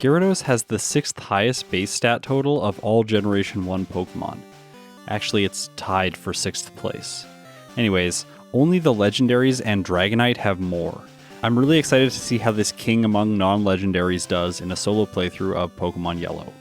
Gyarados has the 6th highest base stat total of all Generation 1 Pokemon. Actually, it's tied for 6th place. Anyways, only the Legendaries and Dragonite have more. I'm really excited to see how this king among non-legendaries does in a solo playthrough of Pokemon Yellow.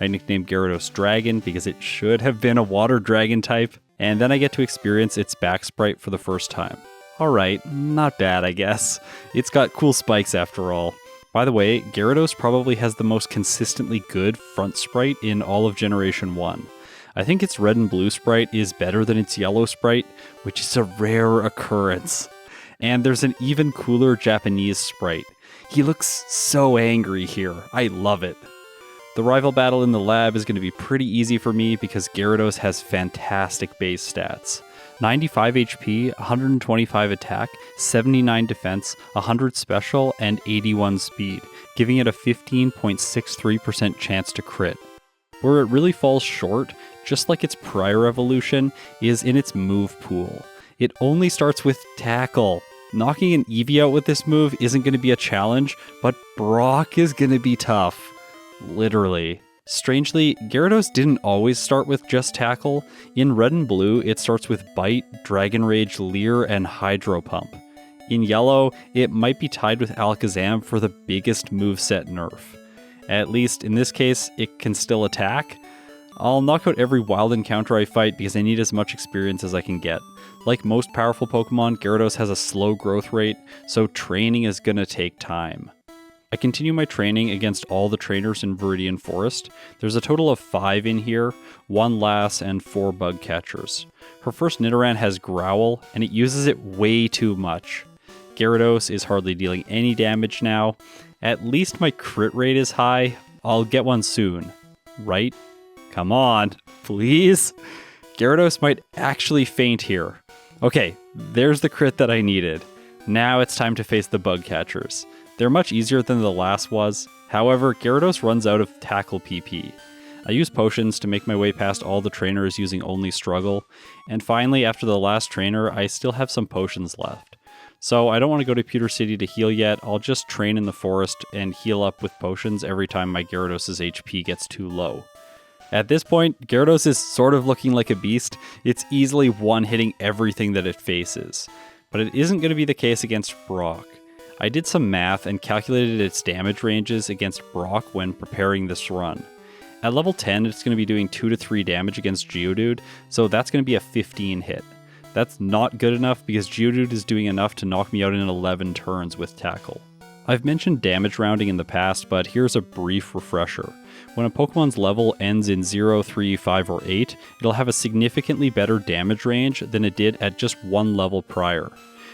I nicknamed Gyarados Dragon because it should have been a water dragon type, and then I get to experience its back sprite for the first time. Alright, not bad I guess. It's got cool spikes after all. By the way, Gyarados probably has the most consistently good front sprite in all of Generation 1. I think its red and blue sprite is better than its yellow sprite, which is a rare occurrence. And there's an even cooler Japanese sprite. He looks so angry here. I love it. The rival battle in the lab is going to be pretty easy for me because Gyarados has fantastic base stats. 95 HP, 125 attack, 79 defense, 100 special, and 81 speed, giving it a 15.63% chance to crit. Where it really falls short, just like its prior evolution, is in its move pool. It only starts with Tackle. Knocking an Eevee out with this move isn't going to be a challenge, but Brock is going to be tough. Literally. Strangely, Gyarados didn't always start with just Tackle. In Red and Blue, it starts with Bite, Dragon Rage, Leer, and Hydro Pump. In Yellow, it might be tied with Alakazam for the biggest moveset nerf. At least, in this case, it can still attack. I'll knock out every wild encounter I fight because I need as much experience as I can get. Like most powerful Pokemon, Gyarados has a slow growth rate, so training is gonna take time. I continue my training against all the trainers in Viridian Forest. There's a total of 5 in here, 1 Lass and 4 Bug Catchers. Her first Nidoran has Growl, and it uses it way too much. Gyarados is hardly dealing any damage now. At least my crit rate is high. I'll get one soon. Right? Come on, please? Gyarados might actually faint here. Okay, there's the crit that I needed. Now it's time to face the Bug Catchers. They're much easier than the last was. However, Gyarados runs out of Tackle PP. I use potions to make my way past all the trainers using only Struggle, and finally after the last trainer I still have some potions left. So I don't want to go to Pewter City to heal yet, I'll just train in the forest and heal up with potions every time my Gyarados' HP gets too low. At this point, Gyarados is sort of looking like a beast. It's easily one-hitting everything that it faces. But it isn't going to be the case against Brock. I did some math and calculated its damage ranges against Brock when preparing this run. At level 10, it's going to be doing 2 to 3 damage against Geodude, so that's going to be a 15 hit. That's not good enough because Geodude is doing enough to knock me out in 11 turns with Tackle. I've mentioned damage rounding in the past, but here's a brief refresher. When a Pokemon's level ends in 0, 3, 5, or 8, it'll have a significantly better damage range than it did at just one level prior.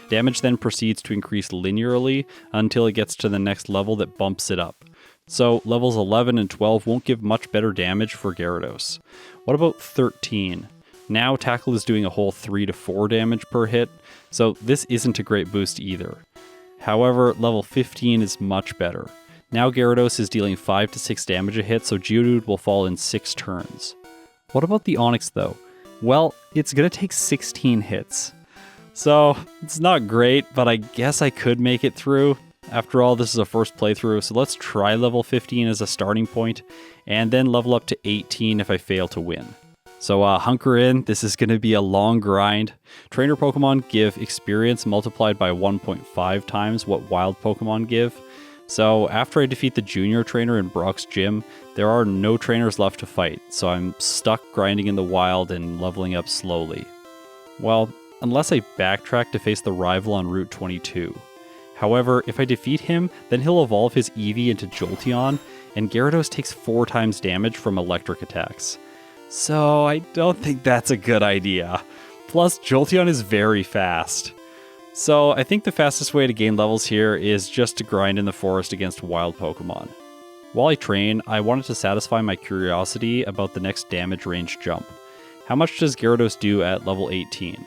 Damage then proceeds to increase linearly until it gets to the next level that bumps it up. So levels 11 and 12 won't give much better damage for Gyarados. What about 13? Now Tackle is doing a whole 3 to 4 damage per hit, so this isn't a great boost either. However, level 15 is much better. Now Gyarados is dealing 5 to 6 damage a hit, so Geodude will fall in 6 turns. What about the Onix though? Well, it's gonna take 16 hits. So, it's not great, but I guess I could make it through. After all, this is a first playthrough, so let's try level 15 as a starting point, and then level up to 18 if I fail to win. So hunker in, this is going to be a long grind. Trainer Pokemon give experience multiplied by 1.5 times what wild Pokemon give. So after I defeat the junior trainer in Brock's gym, there are no trainers left to fight, so I'm stuck grinding in the wild and leveling up slowly. Well, unless I backtrack to face the rival on Route 22. However, if I defeat him, then he'll evolve his Eevee into Jolteon, and Gyarados takes 4 times damage from electric attacks. So I don't think that's a good idea. Plus, Jolteon is very fast. So I think the fastest way to gain levels here is just to grind in the forest against wild Pokemon. While I train, I wanted to satisfy my curiosity about the next damage range jump. How much does Gyarados do at level 18?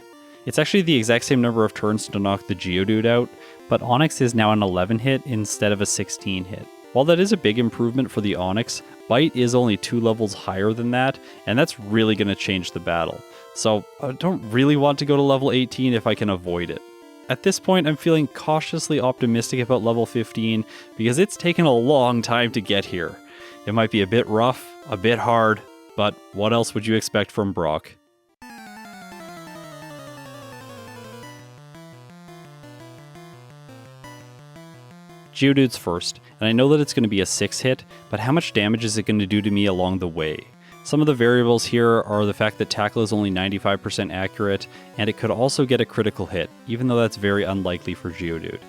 It's actually the exact same number of turns to knock the Geodude out, but Onix is now an 11 hit instead of a 16 hit. While that is a big improvement for the Onix, Bite is only 2 levels higher than that, and that's really going to change the battle. So I don't really want to go to level 18 if I can avoid it. At this point, I'm feeling cautiously optimistic about level 15 because it's taken a long time to get here. It might be a bit rough, a bit hard, but what else would you expect from Brock? Geodude's first, and I know that it's going to be a 6-hit, but how much damage is it going to do to me along the way? Some of the variables here are the fact that tackle is only 95% accurate, and it could also get a critical hit, even though that's very unlikely for Geodude.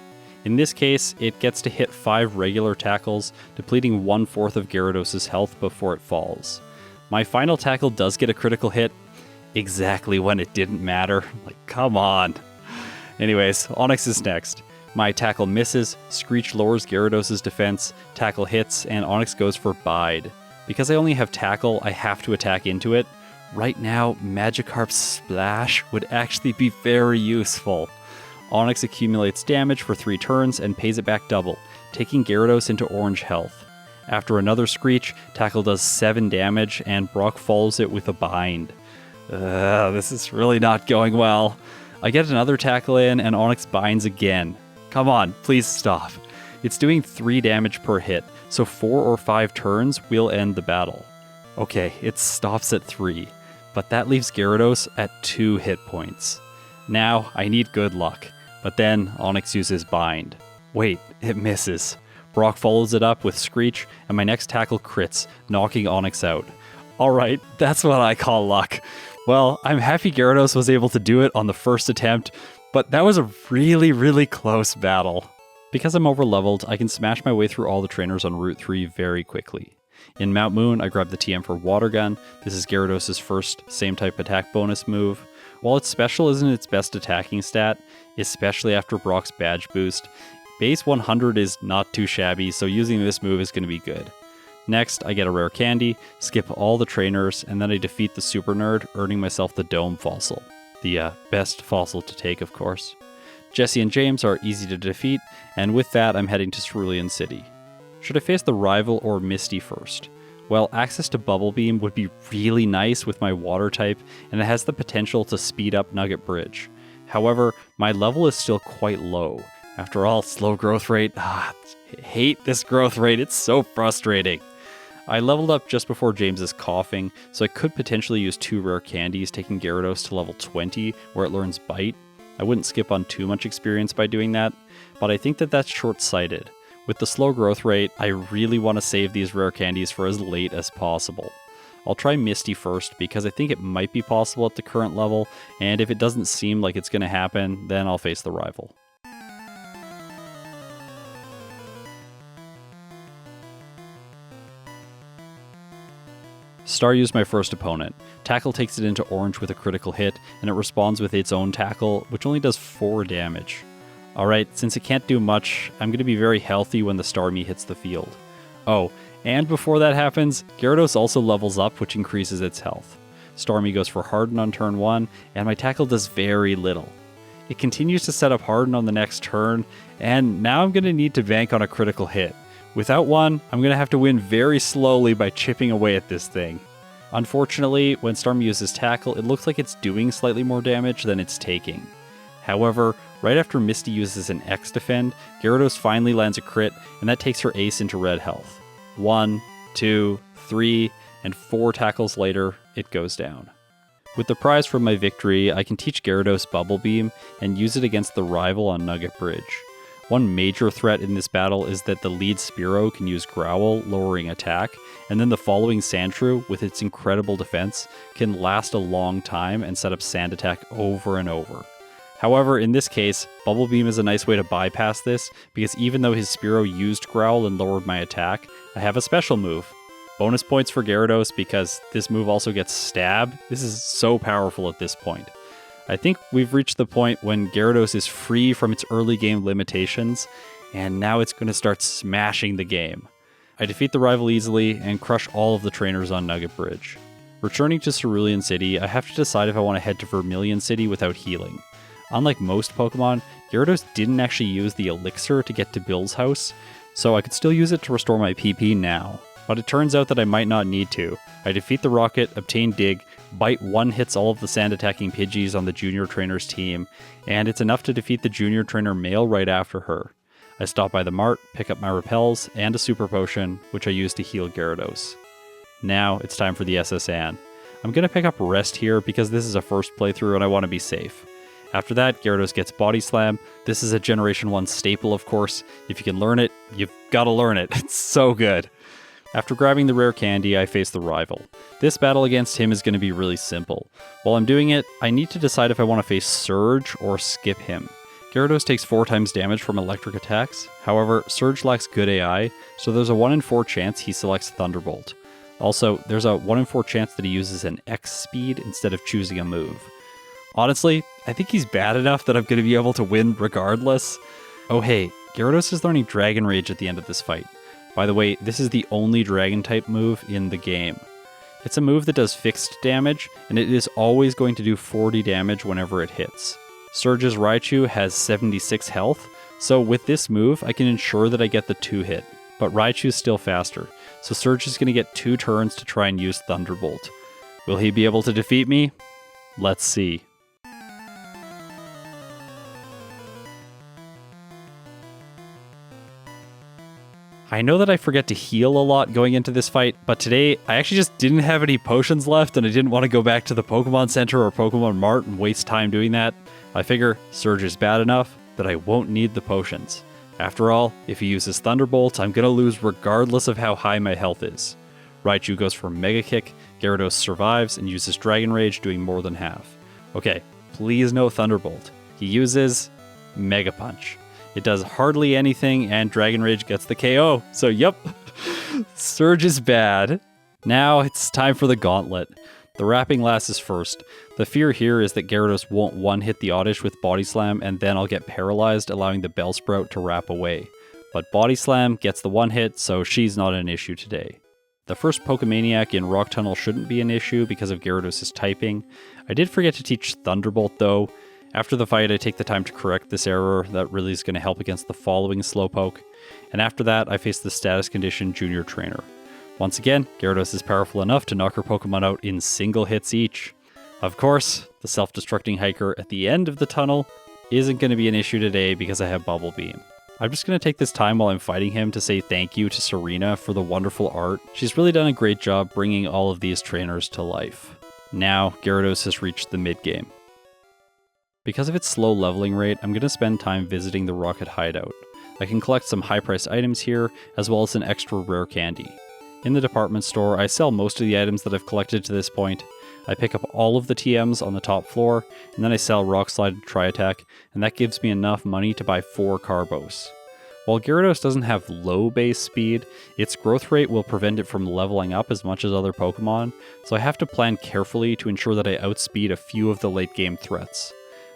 In this case, it gets to hit 5 regular tackles, depleting 1/4 of Gyarados' health before it falls. My final tackle does get a critical hit, exactly when it didn't matter. Like, come on. Anyways, Onix is next. My tackle misses, Screech lowers Gyarados' defense, tackle hits, and Onix goes for Bide. Because I only have tackle, I have to attack into it. Right now, Magikarp's Splash would actually be very useful. Onix accumulates damage for 3 turns and pays it back double, taking Gyarados into orange health. After another Screech, tackle does 7 damage and Brock follows it with a Bind. This is really not going well. I get another tackle in and Onix binds again. Come on, please stop. It's doing 3 damage per hit, so 4 or 5 turns will end the battle. Okay, it stops at 3, but that leaves Gyarados at 2 hit points. Now, I need good luck, but then Onix uses Bind. Wait, it misses. Brock follows it up with Screech, and my next tackle crits, knocking Onix out. Alright, that's what I call luck. Well, I'm happy Gyarados was able to do it on the first attempt, but that was a really, really close battle. Because I'm overleveled, I can smash my way through all the trainers on Route 3 very quickly. In Mount Moon, I grab the TM for Water Gun. This is Gyarados' first same type attack bonus move. While its special isn't its best attacking stat, especially after Brock's badge boost, base 100 is not too shabby, so using this move is going to be good. Next, I get a rare candy, skip all the trainers, and then I defeat the Super Nerd, earning myself the Dome Fossil. The best fossil to take, of course. Jesse and James are easy to defeat, and with that I'm heading to Cerulean City. Should I face the rival or Misty first? Well, access to Bubble Beam would be really nice with my water type, and it has the potential to speed up Nugget Bridge. However, my level is still quite low. After all, slow growth rate, I hate this growth rate, it's so frustrating. I leveled up just before James is coughing, so I could potentially use 2 rare candies, taking Gyarados to level 20, where it learns Bite. I wouldn't skip on too much experience by doing that, but I think that that's short-sighted. With the slow growth rate, I really want to save these rare candies for as late as possible. I'll try Misty first, because I think it might be possible at the current level, and if it doesn't seem like it's going to happen, then I'll face the rival. Staryu's my first opponent. Tackle takes it into orange with a critical hit, and it responds with its own tackle, which only does 4 damage. Alright, since it can't do much, I'm going to be very healthy when the Starmie hits the field. Oh, and before that happens, Gyarados also levels up, which increases its health. Starmie goes for Harden on turn 1, and my tackle does very little. It continues to set up Harden on the next turn, and now I'm going to need to bank on a critical hit. Without one, I'm going to have to win very slowly by chipping away at this thing. Unfortunately, when Starmie uses tackle, it looks like it's doing slightly more damage than it's taking. However, right after Misty uses an X defend, Gyarados finally lands a crit, and that takes her ace into red health. 1, 2, 3, and 4 tackles later, it goes down. With the prize from my victory, I can teach Gyarados Bubble Beam and use it against the rival on Nugget Bridge. One major threat in this battle is that the lead Spearow can use Growl, lowering attack, and then the following Sandshrew, with its incredible defense, can last a long time and set up Sand Attack over and over. However, in this case, Bubble Beam is a nice way to bypass this, because even though his Spearow used Growl and lowered my attack, I have a special move. Bonus points for Gyarados because this move also gets Stab. This is so powerful at this point. I think we've reached the point when Gyarados is free from its early game limitations, and now it's going to start smashing the game. I defeat the rival easily and crush all of the trainers on Nugget Bridge. Returning to Cerulean City, I have to decide if I want to head to Vermilion City without healing. Unlike most Pokemon, Gyarados didn't actually use the elixir to get to Bill's house, so I could still use it to restore my PP now. but it turns out that I might not need to. I defeat the rocket, obtain dig, bite one hits all of the sand attacking Pidgeys on the junior trainer's team, and it's enough to defeat the junior trainer male right after her. I stop by the mart, pick up my repels, and a super potion, which I use to heal Gyarados. Now it's time for the SS Anne. I'm going to pick up rest here because this is a first playthrough and I want to be safe. After that, Gyarados gets Body Slam. This is a Generation 1 staple, of course. If you can learn it, you've got to learn it. It's so good. After grabbing the rare candy, I face the rival. This battle against him is going to be really simple. While I'm doing it, I need to decide if I want to face Surge or skip him. Gyarados takes 4 times damage from electric attacks. However, Surge lacks good AI, so there's a 1 in 4 chance he selects Thunderbolt. Also, there's a 1 in 4 chance that he uses an X speed instead of choosing a move. Honestly, I think he's bad enough that I'm going to be able to win regardless. Oh hey, Gyarados is learning Dragon Rage at the end of this fight. By the way, this is the only Dragon-type move in the game. It's a move that does fixed damage, and it is always going to do 40 damage whenever it hits. Surge's Raichu has 76 health, so with this move, I can ensure that I get the 2-hit. But Raichu's still faster, so Surge is going to get 2 turns to try and use Thunderbolt. Will he be able to defeat me? Let's see. I know that I forget to heal a lot going into this fight, but today I actually just didn't have any potions left and I didn't want to go back to the Pokemon Center or Pokemon Mart and waste time doing that. I figure Surge is bad enough that I won't need the potions. After all, if he uses Thunderbolt, I'm going to lose regardless of how high my health is. Raichu goes for Mega Kick, Gyarados survives and uses Dragon Rage, doing more than half. Okay, please no Thunderbolt. He uses Mega Punch. It does hardly anything, and Dragon Rage gets the KO. So, yep, Surge is bad. Now it's time for the gauntlet. The wrapping lasts is first. The fear here is that Gyarados won't one-hit the Oddish with Body Slam, and then I'll get paralyzed, allowing the Bellsprout to wrap away. But Body Slam gets the one hit, so she's not an issue today. The first Pokemaniac in Rock Tunnel shouldn't be an issue because of Gyarados' typing. I did forget to teach Thunderbolt, though. After the fight, I take the time to correct this error. That really is going to help against the following Slowpoke. And after that, I face the status condition Junior Trainer. Once again, Gyarados is powerful enough to knock her Pokemon out in single hits each. Of course, the self-destructing hiker at the end of the tunnel isn't going to be an issue today because I have Bubble Beam. I'm just going to take this time while I'm fighting him to say thank you to Serena for the wonderful art. She's really done a great job bringing all of these trainers to life. Now, Gyarados has reached the mid-game. Because of its slow leveling rate, I'm going to spend time visiting the Rocket Hideout. I can collect some high-priced items here, as well as an extra rare candy. In the department store, I sell most of the items that I've collected to this point. I pick up all of the TMs on the top floor, and then I sell Rock Slide and Tri-Attack, and that gives me enough money to buy 4 Carbos. While Gyarados doesn't have low base speed, its growth rate will prevent it from leveling up as much as other Pokemon, so I have to plan carefully to ensure that I outspeed a few of the late-game threats.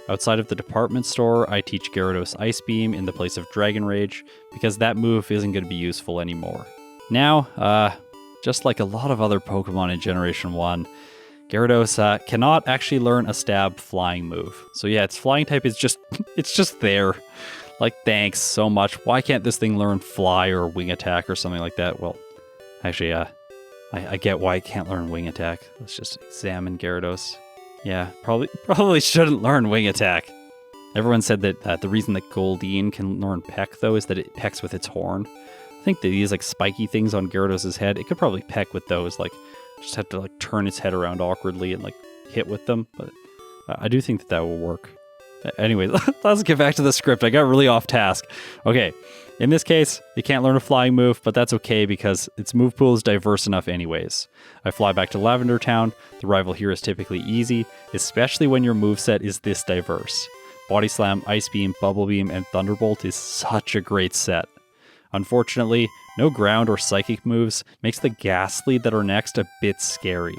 Outside of the department store, I teach Gyarados Ice Beam in the place of Dragon Rage, because that move isn't going to be useful anymore. Now, just like a lot of other Pokemon in Generation 1, Gyarados cannot actually learn a stab flying move. So yeah, its flying type is just, it's just there. Like, thanks so much. Why can't this thing learn fly or wing attack or something like that? Well, actually, I get why it can't learn wing attack. Let's just examine Gyarados. Yeah, probably shouldn't learn wing attack. Everyone said that the reason that Goldeen can learn peck, though, is that it pecks with its horn. I think that these, like, spiky things on Gyarados' head, it could probably peck with those, like, just have to, like, turn its head around awkwardly and, like, hit with them. But I do think that will work. Anyway, let's get back to the script. I got really off task. Okay, in this case, it can't learn a flying move, but that's okay because its move pool is diverse enough anyways. I fly back to Lavender Town. The rival here is typically easy, especially when your moveset is this diverse. Body Slam, Ice Beam, Bubble Beam, and Thunderbolt is such a great set. Unfortunately, no ground or psychic moves makes the Ghastly that are next a bit scary.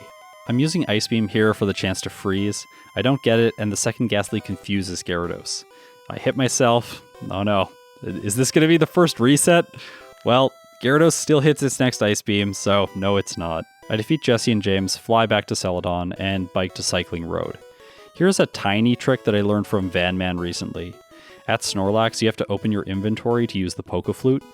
I'm using Ice Beam here for the chance to freeze. I don't get it, and the second Ghastly confuses Gyarados. I hit myself. Oh no. Is this going to be the first reset? Well, Gyarados still hits its next Ice Beam, so no it's not. I defeat Jesse and James, fly back to Celadon, and bike to Cycling Road. Here's a tiny trick that I learned from Van Man recently. At Snorlax, you have to open your inventory to use the Poke Flute.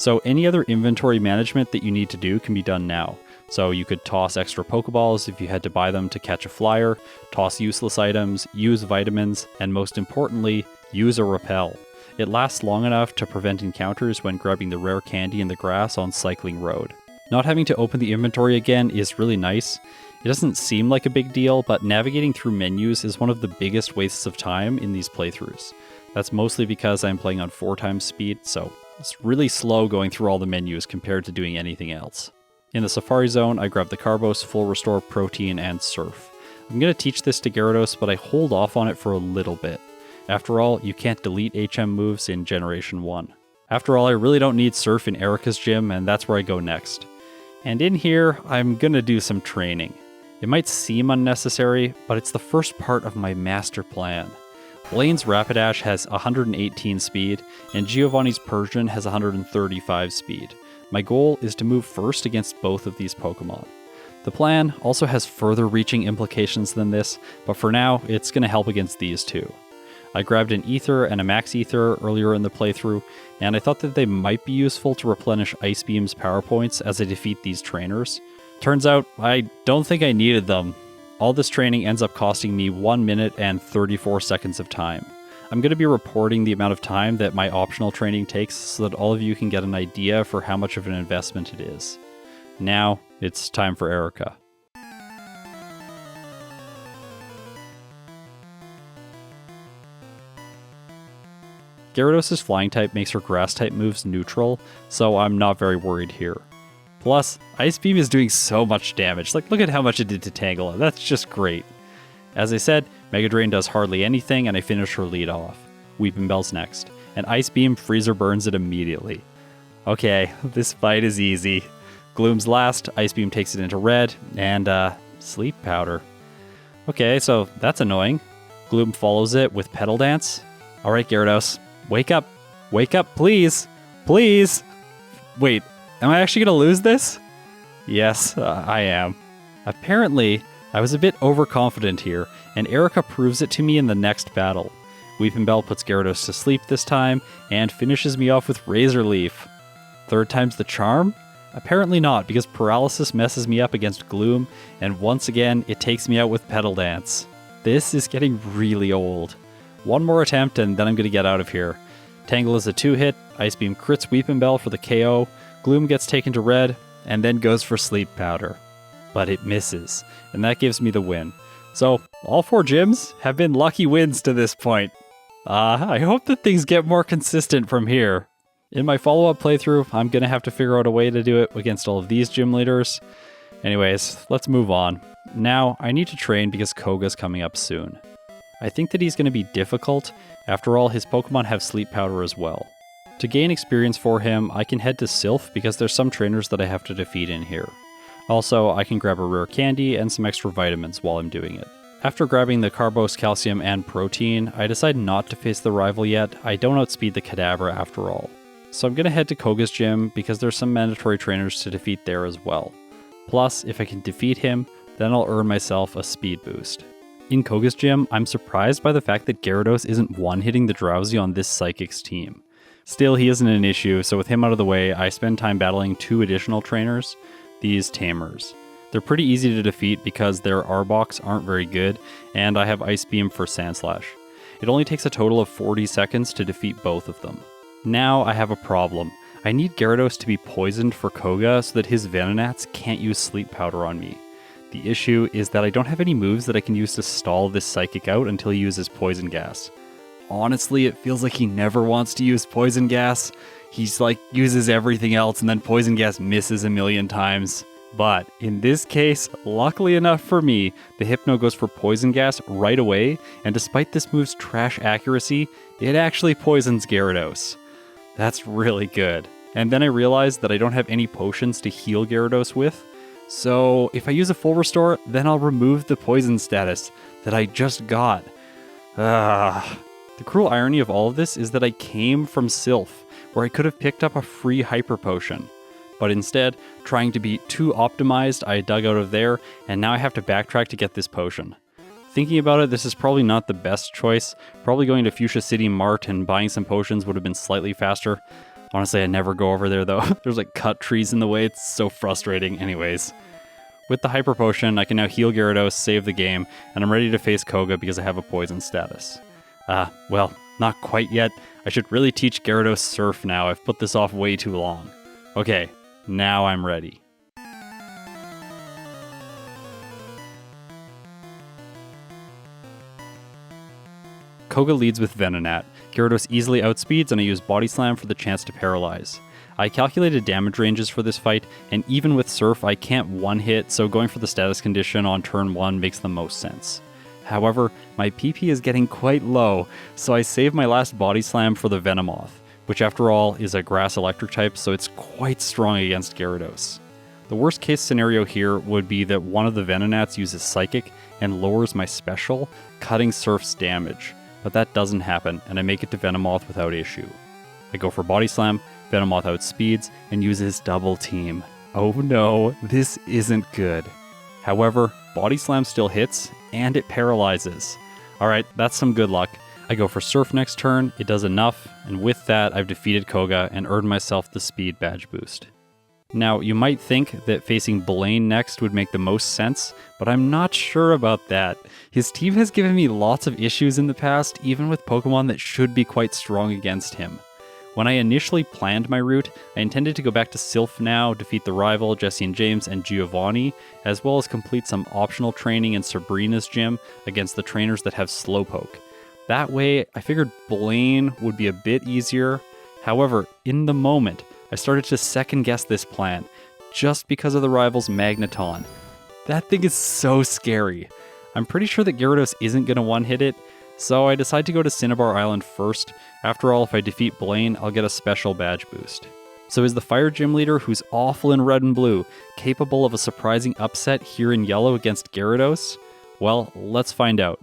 So any other inventory management that you need to do can be done now. So you could toss extra Pokeballs if you had to buy them to catch a flyer, toss useless items, use vitamins, and most importantly, use a repel. It lasts long enough to prevent encounters when grabbing the rare candy in the grass on Cycling Road. Not having to open the inventory again is really nice. It doesn't seem like a big deal, but navigating through menus is one of the biggest wastes of time in these playthroughs. That's mostly because I'm playing on 4x speed, so it's really slow going through all the menus compared to doing anything else. In the Safari Zone, I grab the Carbos, Full Restore, Protein, and Surf. I'm going to teach this to Gyarados, but I hold off on it for a little bit. After all, you can't delete HM moves in Generation 1. After all, I really don't need Surf in Erika's gym, and that's where I go next. And in here, I'm going to do some training. It might seem unnecessary, but it's the first part of my master plan. Blaine's Rapidash has 118 speed, and Giovanni's Persian has 135 speed. My goal is to move first against both of these Pokemon. The plan also has further reaching implications than this, but for now, it's going to help against these two. I grabbed an Ether and a Max Ether earlier in the playthrough, and I thought that they might be useful to replenish Ice Beam's power points as I defeat these trainers. Turns out, I don't think I needed them. All this training ends up costing me 1 minute and 34 seconds of time. I'm going to be reporting the amount of time that my optional training takes so that all of you can get an idea for how much of an investment it is. Now, it's time for Erika. Gyarados' flying type makes her grass type moves neutral, so I'm not very worried here. Plus, Ice Beam is doing so much damage. Like, look at how much it did to Tangela. That's just great. As I said, Mega Drain does hardly anything, and I finish her lead off. Weepinbell's next, and Ice Beam Freezer burns it immediately. Okay, this fight is easy. Gloom's last, Ice Beam takes it into red, and Sleep Powder. Okay, so that's annoying. Gloom follows it with Petal Dance. Alright, Gyarados, wake up, please, please. Wait, am I actually gonna lose this? Yes, I am. Apparently, I was a bit overconfident here, and Erika proves it to me in the next battle. Weepinbell puts Gyarados to sleep this time, and finishes me off with Razor Leaf. Third time's the charm? Apparently not, because Paralysis messes me up against Gloom, and once again, it takes me out with Petal Dance. This is getting really old. One more attempt, and then I'm gonna get out of here. Tangle is a 2-hit, Ice Beam crits Weepinbell for the KO, Gloom gets taken to red, and then goes for Sleep Powder. But it misses, and that gives me the win. So, all 4 gyms have been lucky wins to this point. I hope that things get more consistent from here. In my follow-up playthrough, I'm gonna have to figure out a way to do it against all of these gym leaders. Anyways, let's move on. Now, I need to train because Koga's coming up soon. I think that he's gonna be difficult. After all, his Pokemon have Sleep Powder as well. To gain experience for him, I can head to Silph because there's some trainers that I have to defeat in here. Also, I can grab a rare candy and some extra vitamins while I'm doing it. After grabbing the Carbos, Calcium, and Protein, I decide not to face the rival yet. I don't outspeed the Kadabra after all. So I'm gonna head to Koga's gym because there's some mandatory trainers to defeat there as well. Plus, if I can defeat him, then I'll earn myself a speed boost. In Koga's gym, I'm surprised by the fact that Gyarados isn't one-hitting the Drowsy on this Psychic's team. Still, he isn't an issue, so with him out of the way, I spend time battling 2 additional trainers, these Tamers. They're pretty easy to defeat because their Arboks aren't very good, and I have Ice Beam for Sandslash. It only takes a total of 40 seconds to defeat both of them. Now I have a problem. I need Gyarados to be poisoned for Koga so that his Venonats can't use Sleep Powder on me. The issue is that I don't have any moves that I can use to stall this Psychic out until he uses Poison Gas. Honestly, it feels like he never wants to use Poison Gas. He's uses everything else and then Poison Gas misses a million times. But in this case, luckily enough for me, the Hypno goes for Poison Gas right away, and despite this move's trash accuracy, it actually poisons Gyarados. That's really good. And then I realized that I don't have any potions to heal Gyarados with, so if I use a full restore, then I'll remove the poison status that I just got. The cruel irony of all of this is that I came from Silph, where I could have picked up a free Hyper Potion. But instead, trying to be too optimized, I dug out of there, and now I have to backtrack to get this potion. Thinking about it, this is probably not the best choice. Probably going to Fuchsia City Mart and buying some potions would have been slightly faster. Honestly, I never go over there though. There's like cut trees in the way. It's so frustrating. Anyways, with the Hyper Potion, I can now heal Gyarados, save the game, and I'm ready to face Koga because I have a poison status. Well, not quite yet. I should really teach Gyarados Surf now. I've put this off way too long. Okay, now I'm ready. Koga leads with Venonat. Gyarados easily outspeeds, and I use Body Slam for the chance to paralyze. I calculated damage ranges for this fight, and even with Surf, I can't one-hit, so going for the status condition on turn 1 makes the most sense. However, my PP is getting quite low, so I save my last Body Slam for the Venomoth, which after all is a Grass Electric type, so it's quite strong against Gyarados. The worst case scenario here would be that one of the Venonats uses Psychic and lowers my special, cutting Surf's damage. But that doesn't happen, and I make it to Venomoth without issue. I go for Body Slam, Venomoth outspeeds, and uses Double Team. Oh no, this isn't good. However, Body Slam still hits, and it paralyzes. Alright, that's some good luck. I go for Surf next turn, it does enough, and with that I've defeated Koga and earned myself the speed badge boost. Now, you might think that facing Blaine next would make the most sense, but I'm not sure about that. His team has given me lots of issues in the past, even with Pokemon that should be quite strong against him. When I initially planned my route, I intended to go back to Silph now, defeat the rival Jesse and James and Giovanni, as well as complete some optional training in Sabrina's gym against the trainers that have Slowpoke. That way, I figured Blaine would be a bit easier. However, in the moment, I started to second guess this plan, just because of the rival's Magneton. That thing is so scary. I'm pretty sure that Gyarados isn't going to one-hit it, so I decide to go to Cinnabar Island first. After all, if I defeat Blaine, I'll get a special badge boost. So is the Fire Gym Leader, who's awful in red and blue, capable of a surprising upset here in yellow against Gyarados? Well, let's find out.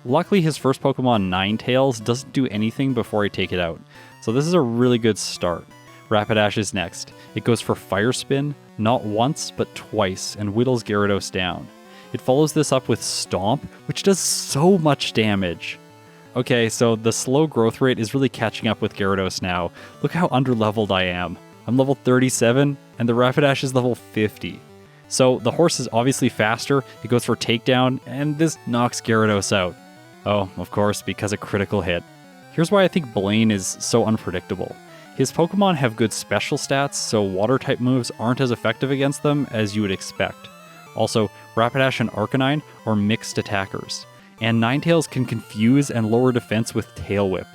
Luckily, his first Pokemon, Ninetales, doesn't do anything before I take it out, so this is a really good start. Rapidash is next. It goes for Fire Spin, not once, but twice, and whittles Gyarados down. It follows this up with Stomp, which does so much damage. Okay, so the slow growth rate is really catching up with Gyarados now. Look how underleveled I am. I'm level 37, and the Rapidash is level 50. So the horse is obviously faster, it goes for Takedown, and this knocks Gyarados out. Oh, of course, because a critical hit. Here's why I think Blaine is so unpredictable. His Pokemon have good special stats, so Water-type moves aren't as effective against them as you would expect. Also, Rapidash and Arcanine are mixed attackers, and Ninetales can confuse and lower defense with Tail Whip.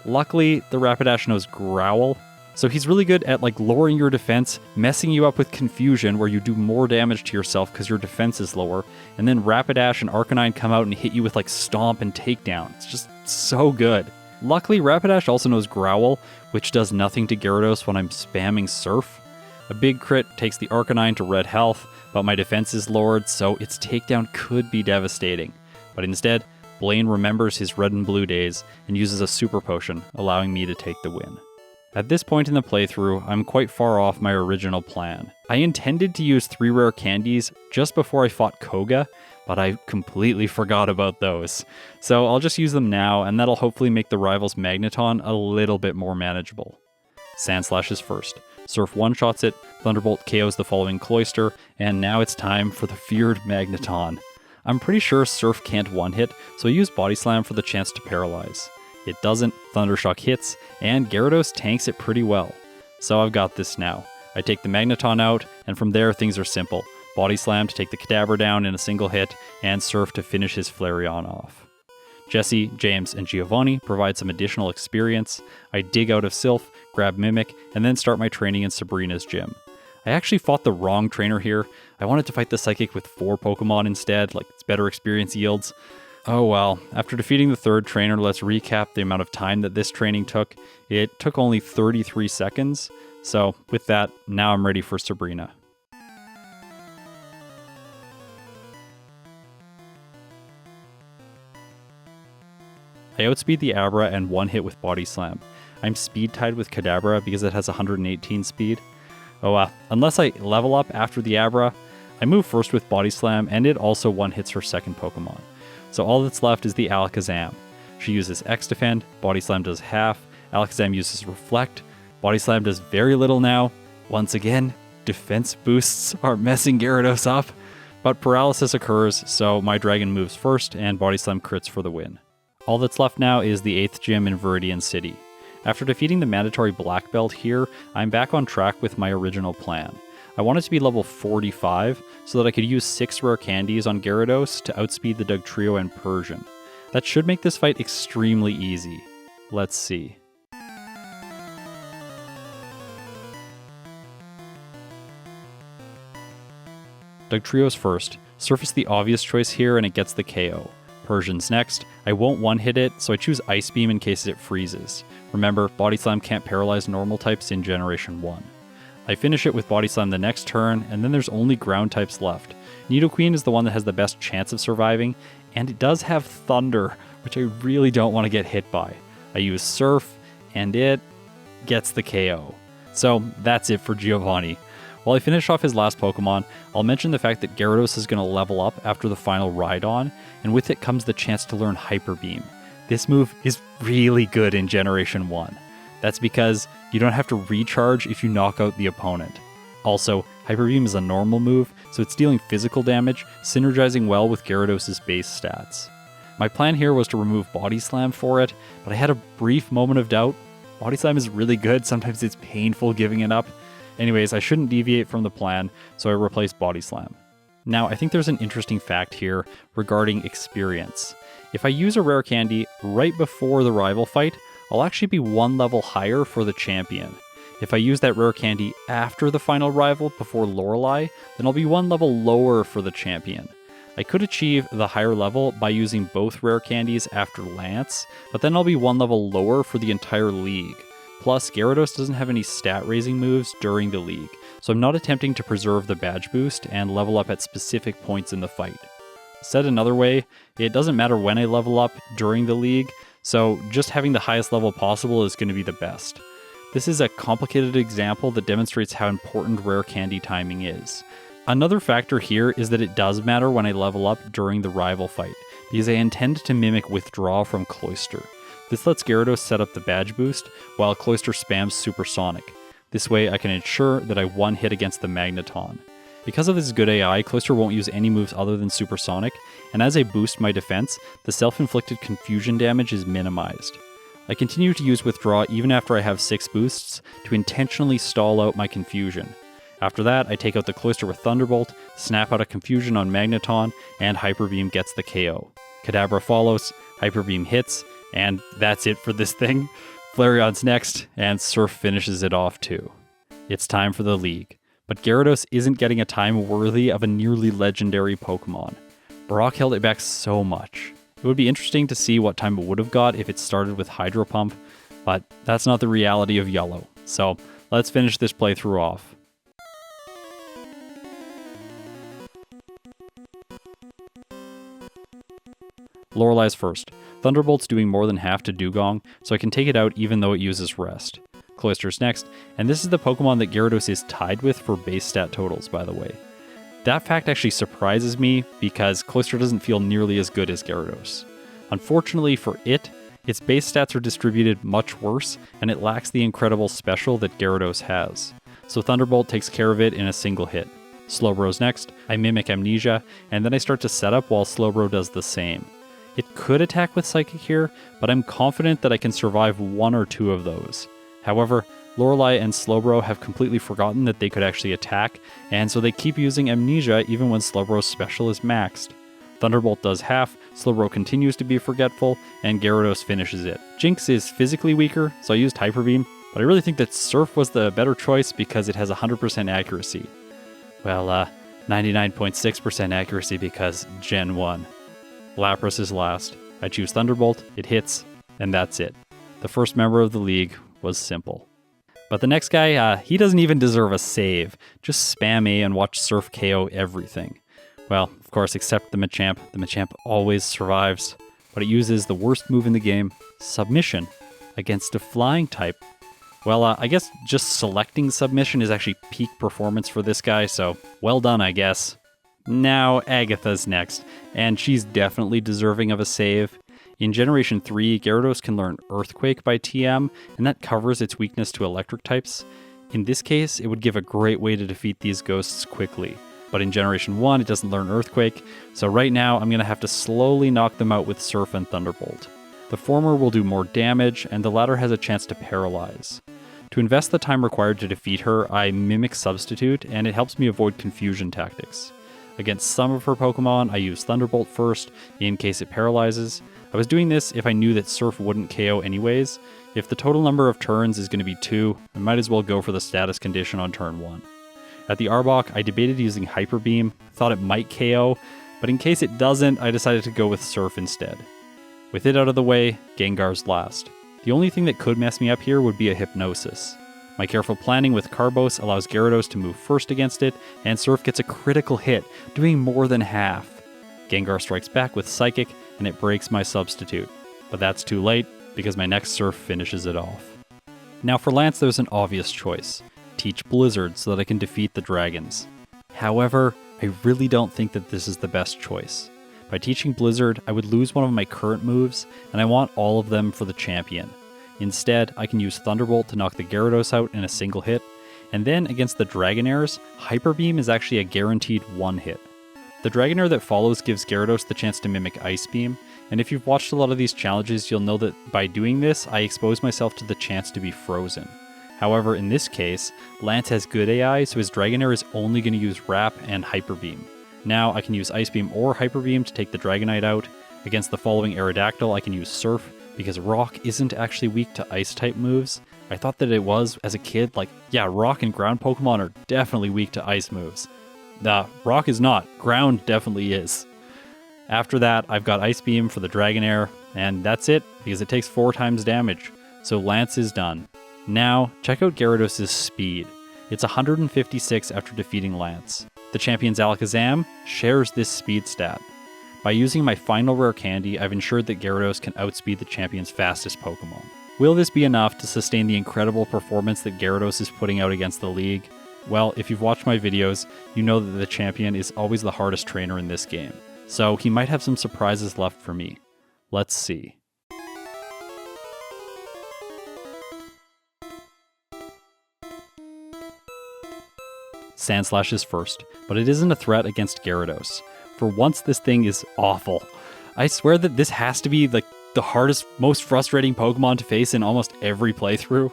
Luckily, the Rapidash knows Growl, so he's really good at lowering your defense, messing you up with confusion where you do more damage to yourself because your defense is lower, and then Rapidash and Arcanine come out and hit you with Stomp and Takedown. It's just so good. Luckily, Rapidash also knows Growl, which does nothing to Gyarados when I'm spamming Surf. A big crit takes the Arcanine to red health, but my defense is lowered, so its takedown could be devastating. But instead, Blaine remembers his red and blue days and uses a Super Potion, allowing me to take the win. At this point in the playthrough, I'm quite far off my original plan. I intended to use 3 rare candies just before I fought Koga, but I completely forgot about those. So I'll just use them now, and that'll hopefully make the rival's Magneton a little bit more manageable. Sandslash is first. Surf one-shots it, Thunderbolt KOs the following Cloyster, and now it's time for the feared Magneton. I'm pretty sure Surf can't one-hit, so I use Body Slam for the chance to paralyze. It doesn't, Thundershock hits, and Gyarados tanks it pretty well. So I've got this now. I take the Magneton out, and from there things are simple. Body Slam to take the Kadabra down in a single hit, and Surf to finish his Flareon off. Jesse, James, and Giovanni provide some additional experience. I dig out of Silph, grab Mimic, and then start my training in Sabrina's gym. I actually fought the wrong trainer here. I wanted to fight the Psychic with 4 Pokemon instead, it's better experience yields. Oh well, after defeating the 3rd trainer, let's recap the amount of time that this training took. It took only 33 seconds, so with that, now I'm ready for Sabrina. I outspeed the Abra and one hit with Body Slam. I'm speed tied with Kadabra because it has 118 speed. Unless I level up after the Abra, I move first with Body Slam and it also one hits her second Pokemon. so all that's left is the Alakazam. She uses X-Defend, Body Slam does half, Alakazam uses Reflect, Body Slam does very little now. Once again, defense boosts are messing Gyarados up, but paralysis occurs, so my Dragon moves first and Body Slam crits for the win. All that's left now is the 8th gym in Viridian City. After defeating the mandatory black belt here, I'm back on track with my original plan. I wanted to be level 45 so that I could use 6 rare candies on Gyarados to outspeed the Dugtrio and Persian. That should make this fight extremely easy. Let's see. Dugtrio's first. Surface the obvious choice here and it gets the KO. Persian's next. I won't one-hit it, so I choose Ice Beam in case it freezes. Remember, Body Slam can't paralyze normal types in Generation 1. I finish it with Body Slam the next turn, and then there's only ground types left. Nidoqueen is the one that has the best chance of surviving, and it does have Thunder, which I really don't want to get hit by. I use Surf, and it gets the KO. So that's it for Giovanni. While I finish off his last Pokemon, I'll mention the fact that Gyarados is going to level up after the final Ride-On, and with it comes the chance to learn Hyper Beam. This move is really good in Generation 1. That's because you don't have to recharge if you knock out the opponent. Also, Hyper Beam is a normal move, so it's dealing physical damage, synergizing well with Gyarados' base stats. My plan here was to remove Body Slam for it, but I had a brief moment of doubt. Body Slam is really good, sometimes it's painful giving it up. Anyways, I shouldn't deviate from the plan, so I replaced Body Slam. Now, I think there's an interesting fact here regarding experience. If I use a rare candy right before the rival fight, I'll actually be 1 level higher for the champion. If I use that rare candy after the final rival before Lorelei, then I'll be 1 level lower for the champion. I could achieve the higher level by using both rare candies after Lance, but then I'll be 1 level lower for the entire league. Plus, Gyarados doesn't have any stat-raising moves during the league, so I'm not attempting to preserve the badge boost and level up at specific points in the fight. Said another way, it doesn't matter when I level up during the league, so just having the highest level possible is going to be the best. This is a complicated example that demonstrates how important rare candy timing is. Another factor here is that it does matter when I level up during the rival fight, because I intend to mimic Withdraw from Cloyster. This lets Gyarados set up the badge boost, while Cloyster spams Supersonic. This way I can ensure that I one-hit against the Magneton. Because of this good AI, Cloyster won't use any moves other than Supersonic, and as I boost my defense, the self-inflicted confusion damage is minimized. I continue to use Withdraw even after I have 6 boosts to intentionally stall out my confusion. After that, I take out the Cloyster with Thunderbolt, snap out a confusion on Magneton, and Hyper Beam gets the KO. Kadabra follows, Hyper Beam hits, and that's it for this thing. Flareon's next, and Surf finishes it off too. It's time for the league, but Gyarados isn't getting a time worthy of a nearly legendary Pokemon. Brock held it back so much. It would be interesting to see what time it would have got if it started with Hydro Pump, but that's not the reality of Yellow. So let's finish this playthrough off. Lorelei's first. Thunderbolt's doing more than half to Dugong, so I can take it out even though it uses Rest. Cloyster's next, and this is the Pokemon that Gyarados is tied with for base stat totals, by the way. That fact actually surprises me because Cloyster doesn't feel nearly as good as Gyarados. Unfortunately for it, its base stats are distributed much worse, and it lacks the incredible special that Gyarados has. So Thunderbolt takes care of it in a single hit. Slowbro's next, I mimic Amnesia, and then I start to set up while Slowbro does the same. It could attack with Psychic here, but I'm confident that I can survive 1 or 2 of those. However, Lorelei and Slowbro have completely forgotten that they could actually attack, and so they keep using Amnesia even when Slowbro's special is maxed. Thunderbolt does half, Slowbro continues to be forgetful, and Gyarados finishes it. Jinx is physically weaker, so I used Hyper Beam, but I really think that Surf was the better choice because it has 100% accuracy. Well, 99.6% accuracy because Gen 1. Lapras is last. I choose Thunderbolt, it hits, and that's it. The first member of the league was simple. But the next guy, he doesn't even deserve a save. Just spam A and watch Surf KO everything. Well, of course, except the Machamp. The Machamp always survives, but it uses the worst move in the game, Submission, against a flying type. Well, I guess just selecting Submission is actually peak performance for this guy, so well done, I guess. Now Agatha's next, and she's definitely deserving of a save. In Generation 3, Gyarados can learn Earthquake by TM, and that covers its weakness to electric types. In this case, it would give a great way to defeat these ghosts quickly. But in Generation 1, it doesn't learn Earthquake, so right now I'm going to have to slowly knock them out with Surf and Thunderbolt. The former will do more damage, and the latter has a chance to paralyze. To invest the time required to defeat her, I Mimic Substitute, and it helps me avoid confusion tactics. Against some of her Pokemon, I use Thunderbolt first, in case it paralyzes. I was doing this if I knew that Surf wouldn't KO anyways. If the total number of turns is going to be 2, I might as well go for the status condition on turn 1. At the Arbok, I debated using Hyper Beam, thought it might KO, but in case it doesn't, I decided to go with Surf instead. With it out of the way, Gengar's last. The only thing that could mess me up here would be a Hypnosis. My careful planning with Carbos allows Gyarados to move first against it, and Surf gets a critical hit, doing more than half. Gengar strikes back with Psychic, and it breaks my substitute. But that's too late, because my next Surf finishes it off. Now for Lance, there's an obvious choice. Teach Blizzard so that I can defeat the dragons. However, I really don't think that this is the best choice. By teaching Blizzard, I would lose one of my current moves, and I want all of them for the champion. Instead, I can use Thunderbolt to knock the Gyarados out in a single hit, and then against the Dragonairs, Hyper Beam is actually a guaranteed one hit. The Dragonair that follows gives Gyarados the chance to mimic Ice Beam, and if you've watched a lot of these challenges, you'll know that by doing this, I expose myself to the chance to be frozen. However, in this case, Lance has good AI, so his Dragonair is only going to use Wrap and Hyper Beam. Now I can use Ice Beam or Hyper Beam to take the Dragonite out. Against the following Aerodactyl, I can use Surf, because Rock isn't actually weak to Ice-type moves. I thought that it was as a kid, yeah, Rock and Ground Pokemon are definitely weak to Ice moves. Rock is not. Ground definitely is. After that, I've got Ice Beam for the Dragonair, and that's it, because it takes 4 times damage. So Lance is done. Now, check out Gyarados' speed. It's 156 after defeating Lance. The champion's Alakazam shares this speed stat. By using my final rare candy, I've ensured that Gyarados can outspeed the champion's fastest Pokemon. Will this be enough to sustain the incredible performance that Gyarados is putting out against the league? Well, if you've watched my videos, you know that the champion is always the hardest trainer in this game. So he might have some surprises left for me. Let's see. Sandslash is first, but it isn't a threat against Gyarados. For once, this thing is awful. I swear that this has to be the hardest, most frustrating Pokemon to face in almost every playthrough.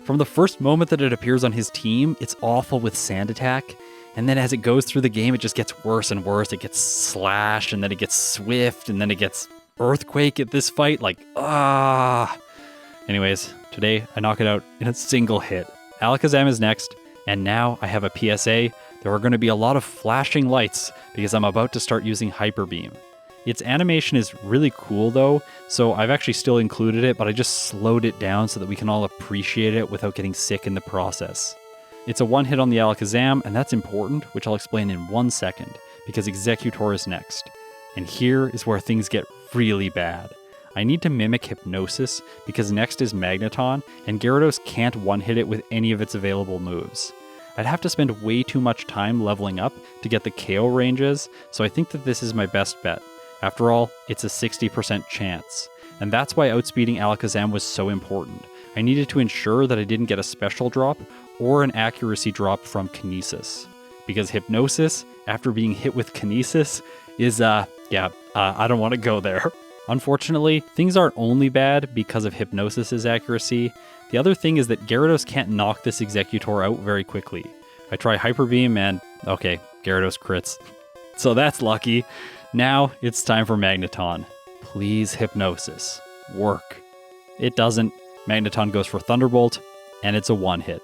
From the first moment that it appears on his team, it's awful with Sand Attack, and then as it goes through the game, it just gets worse and worse. It gets Slash, and then it gets Swift, and then it gets Earthquake at this fight, Anyways, today I knock it out in a single hit. Alakazam is next, and now I have a PSA. There are going to be a lot of flashing lights because I'm about to start using Hyper Beam. Its animation is really cool though, so I've actually still included it, but I just slowed it down so that we can all appreciate it without getting sick in the process. It's a one hit on the Alakazam, and that's important, which I'll explain in 1 second, because Exeggutor is next. And here is where things get really bad. I need to mimic Hypnosis, because next is Magneton, and Gyarados can't one-hit it with any of its available moves. I'd have to spend way too much time leveling up to get the KO ranges, so I think that this is my best bet. After all, it's a 60% chance. And that's why outspeeding Alakazam was so important. I needed to ensure that I didn't get a special drop or an accuracy drop from Kinesis. Because Hypnosis, after being hit with Kinesis, is, I don't want to go there. Unfortunately, things aren't only bad because of Hypnosis' accuracy. The other thing is that Gyarados can't knock this Exeggutor out very quickly. I try Hyper Beam and, okay, Gyarados crits. So that's lucky. Now it's time for Magneton. Please, Hypnosis. Work. It doesn't. Magneton goes for Thunderbolt, and it's a one-hit.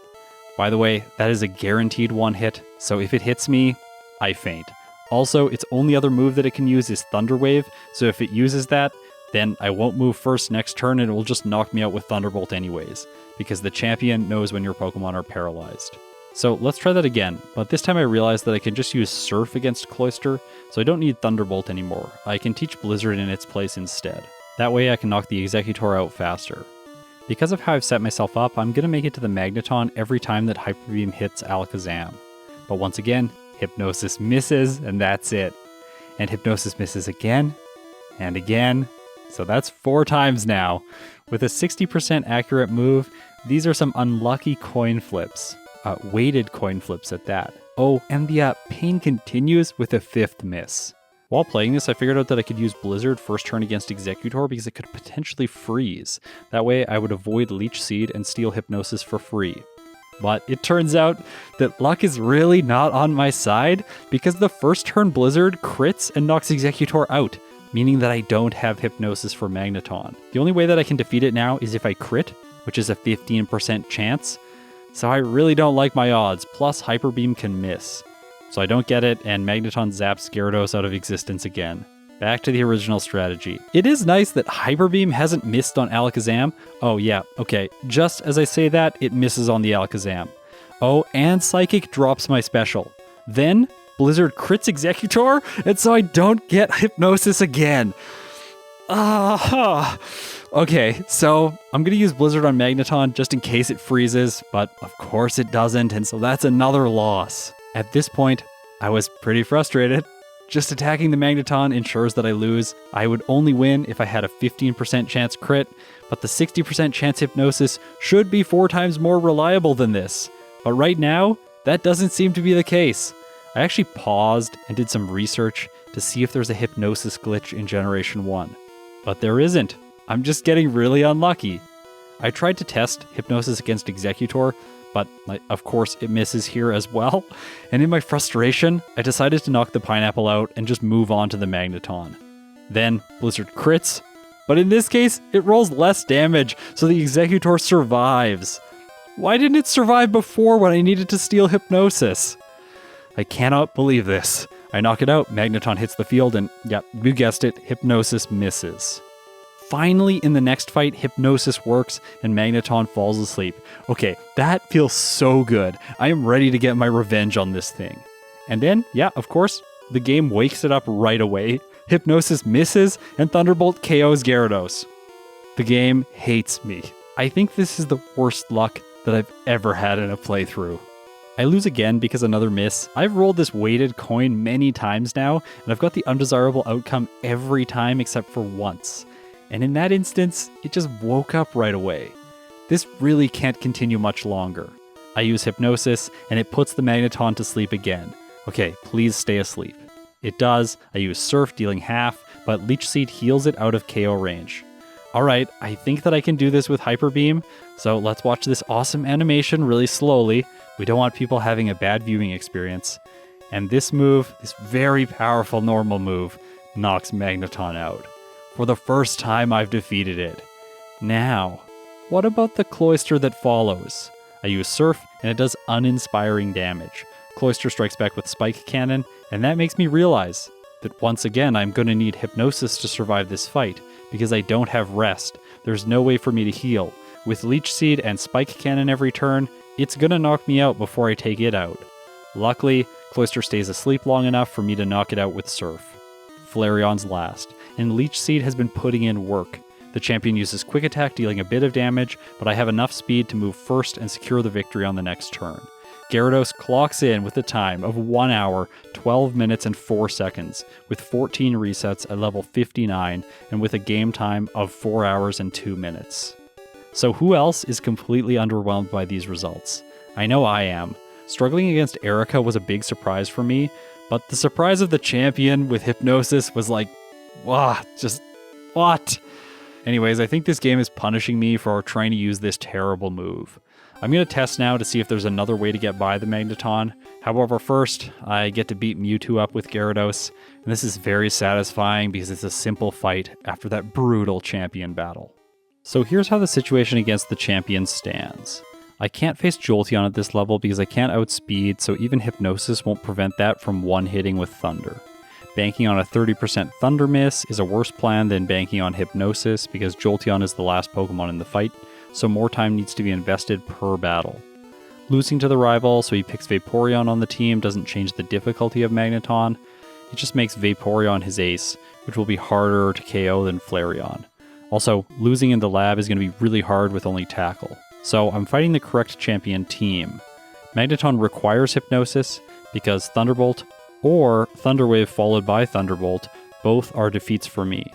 By the way, that is a guaranteed one-hit, so if it hits me, I faint. Also, its only other move that it can use is Thunder Wave, so if it uses that, then I won't move first next turn and it will just knock me out with Thunderbolt anyways, because the champion knows when your Pokemon are paralyzed. So let's try that again, but this time I realized that I can just use Surf against Cloyster, so I don't need Thunderbolt anymore. I can teach Blizzard in its place instead. That way I can knock the Exeggutor out faster. Because of how I've set myself up, I'm going to make it to the Magneton every time that Hyper Beam hits Alakazam. But once again, Hypnosis misses, and that's it. And Hypnosis misses again and again. So that's 4 times now. With a 60% accurate move, these are some unlucky coin flips. Weighted coin flips at that. Oh, and the pain continues with a 5th miss. While playing this, I figured out that I could use Blizzard first turn against Executor because it could potentially freeze. That way I would avoid Leech Seed and steal Hypnosis for free. But it turns out that luck is really not on my side because the first turn Blizzard crits and knocks Executor out, meaning that I don't have Hypnosis for Magneton. The only way that I can defeat it now is if I crit, which is a 15% chance. So I really don't like my odds, plus Hyper Beam can miss. So I don't get it, and Magneton zaps Gyarados out of existence again. Back to the original strategy. It is nice that Hyper Beam hasn't missed on Alakazam. Oh yeah, okay, just as I say that, it misses on the Alakazam. Oh, and Psychic drops my special. Then, Blizzard crits Executor, and so I don't get Hypnosis again. Okay, so I'm going to use Blizzard on Magneton just in case it freezes, but of course it doesn't, and so that's another loss. At this point, I was pretty frustrated. Just attacking the Magneton ensures that I lose. I would only win if I had a 15% chance crit, but the 60% chance Hypnosis should be 4 times more reliable than this. But right now, that doesn't seem to be the case. I actually paused and did some research to see if there's a Hypnosis glitch in Generation 1. But there isn't. I'm just getting really unlucky. I tried to test Hypnosis against Executor, but of course it misses here as well. And in my frustration, I decided to knock the Pineapple out and just move on to the Magneton. Then Blizzard crits, but in this case, it rolls less damage, so the Executor survives. Why didn't it survive before when I needed to steal Hypnosis? I cannot believe this. I knock it out, Magneton hits the field, and yeah, you guessed it, Hypnosis misses. Finally, in the next fight, Hypnosis works and Magneton falls asleep. Okay, that feels so good. I am ready to get my revenge on this thing. And then, yeah, of course, the game wakes it up right away. Hypnosis misses and Thunderbolt KOs Gyarados. The game hates me. I think this is the worst luck that I've ever had in a playthrough. I lose again because another miss. I've rolled this weighted coin many times now, and I've got the undesirable outcome every time except for once. And in that instance, it just woke up right away. This really can't continue much longer. I use Hypnosis, and it puts the Magneton to sleep again. Okay, please stay asleep. It does. I use Surf, dealing half, but Leech Seed heals it out of KO range. Alright, I think that I can do this with Hyper Beam, so let's watch this awesome animation really slowly. We don't want people having a bad viewing experience. And this move, this very powerful normal move, knocks Magneton out. For the first time, I've defeated it. Now, what about the Cloyster that follows? I use Surf, and it does uninspiring damage. Cloyster strikes back with Spike Cannon, and that makes me realize that once again I'm going to need Hypnosis to survive this fight, because I don't have Rest. There's no way for me to heal. With Leech Seed and Spike Cannon every turn, it's going to knock me out before I take it out. Luckily, Cloyster stays asleep long enough for me to knock it out with Surf. Flareon's last, and Leech Seed has been putting in work. The champion uses Quick Attack, dealing a bit of damage, but I have enough speed to move first and secure the victory on the next turn. Gyarados clocks in with a time of 1 hour, 12 minutes, and 4 seconds, with 14 resets at level 59, and with a game time of 4 hours and 2 minutes. So who else is completely underwhelmed by these results? I know I am. Struggling against Erika was a big surprise for me, but the surprise of the champion with Hypnosis was like, just what? Anyways, I think this game is punishing me for trying to use this terrible move. I'm going to test now to see if there's another way to get by the Magneton. However, first, I get to beat Mewtwo up with Gyarados, and this is very satisfying because it's a simple fight after that brutal champion battle. So here's how the situation against the champion stands. I can't face Jolteon at this level because I can't outspeed, so even Hypnosis won't prevent that from one-hitting with Thunder. Banking on a 30% Thunder miss is a worse plan than banking on Hypnosis because Jolteon is the last Pokemon in the fight, so more time needs to be invested per battle. Losing to the rival, so he picks Vaporeon on the team, doesn't change the difficulty of Magneton. It just makes Vaporeon his ace, which will be harder to KO than Flareon. Also, losing in the lab is going to be really hard with only Tackle. So I'm fighting the correct champion team. Magneton requires Hypnosis because Thunderbolt or Thunder Wave followed by Thunderbolt both are defeats for me.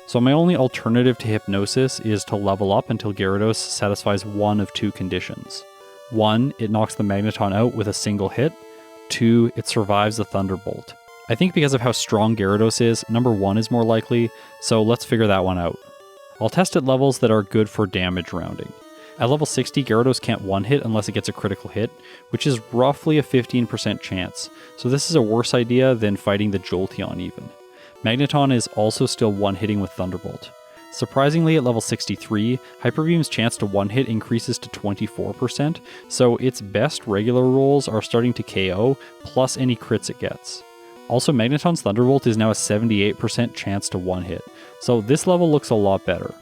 So my only alternative to Hypnosis is to level up until Gyarados satisfies one of two conditions. 1, it knocks the Magneton out with a single hit. 2, it survives the Thunderbolt. I think because of how strong Gyarados is, number 1 is more likely, so let's figure that one out. I'll test at levels that are good for damage rounding. At level 60, Gyarados can't one-hit unless it gets a critical hit, which is roughly a 15% chance, so this is a worse idea than fighting the Jolteon even. Magneton is also still one-hitting with Thunderbolt. Surprisingly, at level 63, Hyper Beam's chance to one-hit increases to 24%, so its best regular rolls are starting to KO, plus any crits it gets. Also, Magneton's Thunderbolt is now a 78% chance to one-hit, so this level looks a lot better.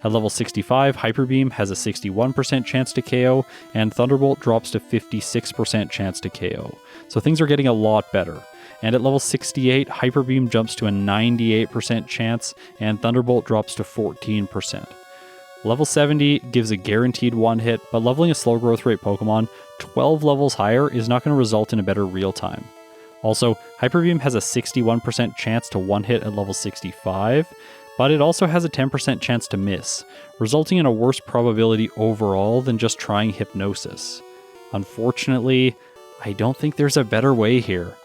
At level 65, Hyper Beam has a 61% chance to KO, and Thunderbolt drops to 56% chance to KO, so things are getting a lot better. And at level 68, Hyper Beam jumps to a 98% chance, and Thunderbolt drops to 14%. Level 70 gives a guaranteed one-hit, but leveling a slow growth rate Pokemon 12 levels higher is not going to result in a better real time. Also, Hyper Beam has a 61% chance to one-hit at level 65, but it also has a 10% chance to miss, resulting in a worse probability overall than just trying Hypnosis. Unfortunately, I don't think there's a better way here.